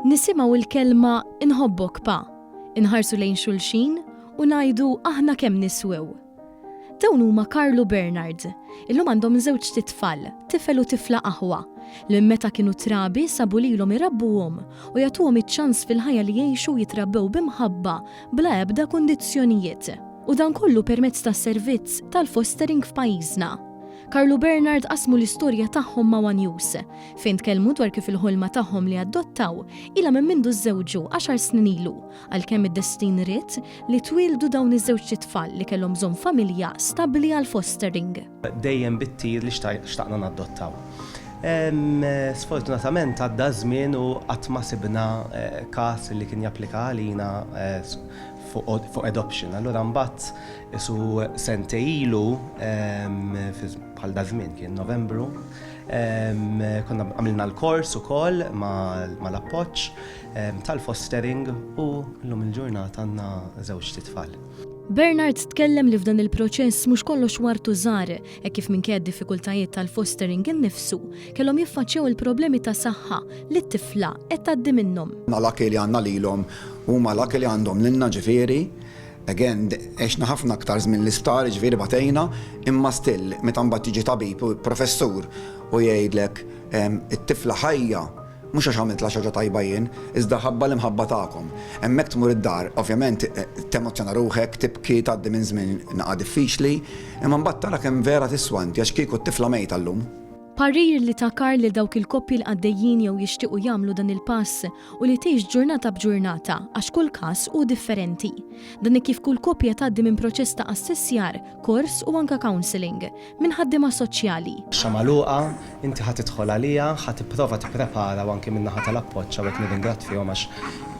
Nisimgħu l-kelma inħobbok pa, inħarsu lejn xulxin u ngħidu aħna kemm niswew. Dawn huma Carlo Bernard, illum għandhom żewġ titfal, tifel u tifla aħwa, li meta kienu trabi sabu lilhom irabbuhom u jagħtuhom iċ-ċans fil-ħajja li jgħixu jitrabbew bimħabba bla ebda kundizzjonijiet. U dan kollu permezz tas-servizz tal-fostering f'pajjiżna. Carlo Bernard qasmu l-istorja tagħhom ma' One News, fejn tkellmu dwar kif il-ħolma tagħhom li adottaw ilha minn mindu żewġu 10 snin ilu, għalkemm id-destin rid li twildu dawn iż-żewġ tfal li kellhom bżonn familja stabbli għal fostering. Dejjem bittir li xtaqna nadottaw. Sfortunatament għadda żmien u qatt ma sibna każ li kien japplika għalina fuq adoption. Allura mbagħad isu sente ilu bħal da żmien kien Novembru, konna għamilna l-kors ukoll mal-appoġġ tal-fostering u llum il-ġurnata għandna żewġ titfal. Bernard tkellem li f'dan il-proċess mhux kollox wartu żgħar hekk kif minkejja d-diffikultajiet tal-fostering innifsu kellhom jiffaċċjaw il-problemi ta' saħħa li t-tifla qed tgħaddi minnhom. L-akki li għandna lilhom huma l-akki li għandhom lilna ġifieri, again, għexna ħafna aktar żmien l-isptar ġifieri batejna, imma still meta mbagħad tiġi tabib u professur u jgħidlek it-tifla ħajja mhux għax għamilt xi ħaġa tajba jien, iżda ħabba l-imħabba tagħkom. Hemmhekk tmur id-dar, ovvjament temozzjona ruħek, tibki tgħaddi minn żmien naqa' diffiċli, imma mbagħad tara kemm vera tiswanti għax kieku t-tifla mejta llum. Parir li takar li dawk il-koppji l għaddejjin jew jixtiequ jagħmlu dan il-pass u li tgħix ġurnata b'ġurnata għax kull każ hu differenti. Dan kif kull koppja tgħaddi minn proċess ta' assessjar, kors u anke counseling minn ħaddiema soċjali. Xamaluqa, inti ħad tidħol għalija, ħad tipprova tipprepara anke min naħa tal-appoġġ hawnhekk nirringrazzjahom għax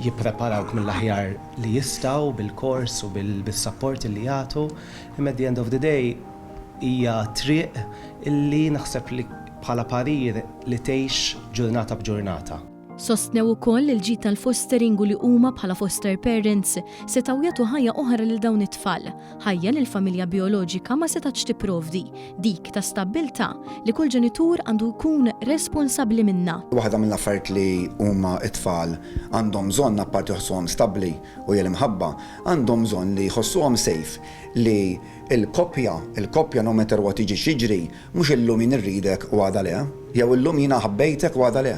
jippreparawk mill-aħjar li jistgħu bil-kors u bis-support li jagħtu. Imma at the end of the day hija triq illi naħseb li bħala parir li tgħix ġurnata b'ġurnata. Sostnew ukoll il-ġid tal-fostering u li huma bħala foster parents setgħu jagħtu ħajja oħra lil dawn it-tfal, ħajja li l-familja bioloġika ma setax tipprovdi, dik ta' stabbiltà li kull ġenitur għandu jkun responsabbli minnha. Waħda mill-affarijiet li huma t-tfal għandhom bżonn apparti jħossuhom stabbli u jel imħabba, għandhom bżonn li jħossuhom safe li il-koppja no matter what jiġi xiġri, mhux illum jien irridek u għada le, jew illum jiena ħabbejtek u għada le.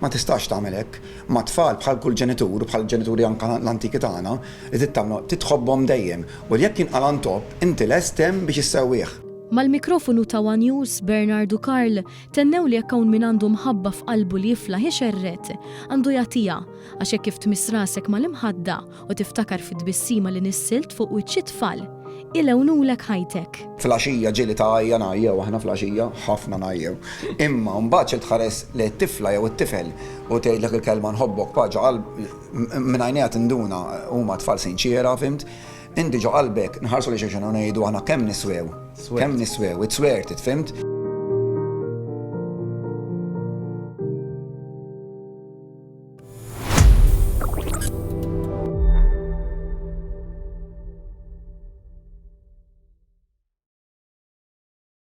Ma tistax tagħmel hekk, ma tfal bħal kull ġenitur, bħal ġenituri anke l-antiki tagħna, li titħobbhom dejjem u jekk jinqal on top, inti lestem biex issewwih. Mal-mikrofonu ta' One News, Bernard u Carl tennew li jekk hawn min għandu mħabba f'qalbu li jifla ixerret, għandu jagħtiha għax hekk kif tmiss rasek mal-imħadda u tiftakar fid-tbissima li nissilt fuq wiċċ tfal, ilewnulek ħajtek. Flaxija ġieli ta' għajja ngħajjew, aħna flaxija ħafna ngħajjew. Imma mbagħad tħares li t-tifla jew it-tifel u tgħidlek il-kelma nħobbok paġa minn għajnejha tinduna huma tfal sinċiera, fimt? Inti ġo qalbek nħarsu li xi ngħidu aħna kemm niswew, it's worth it, fimt?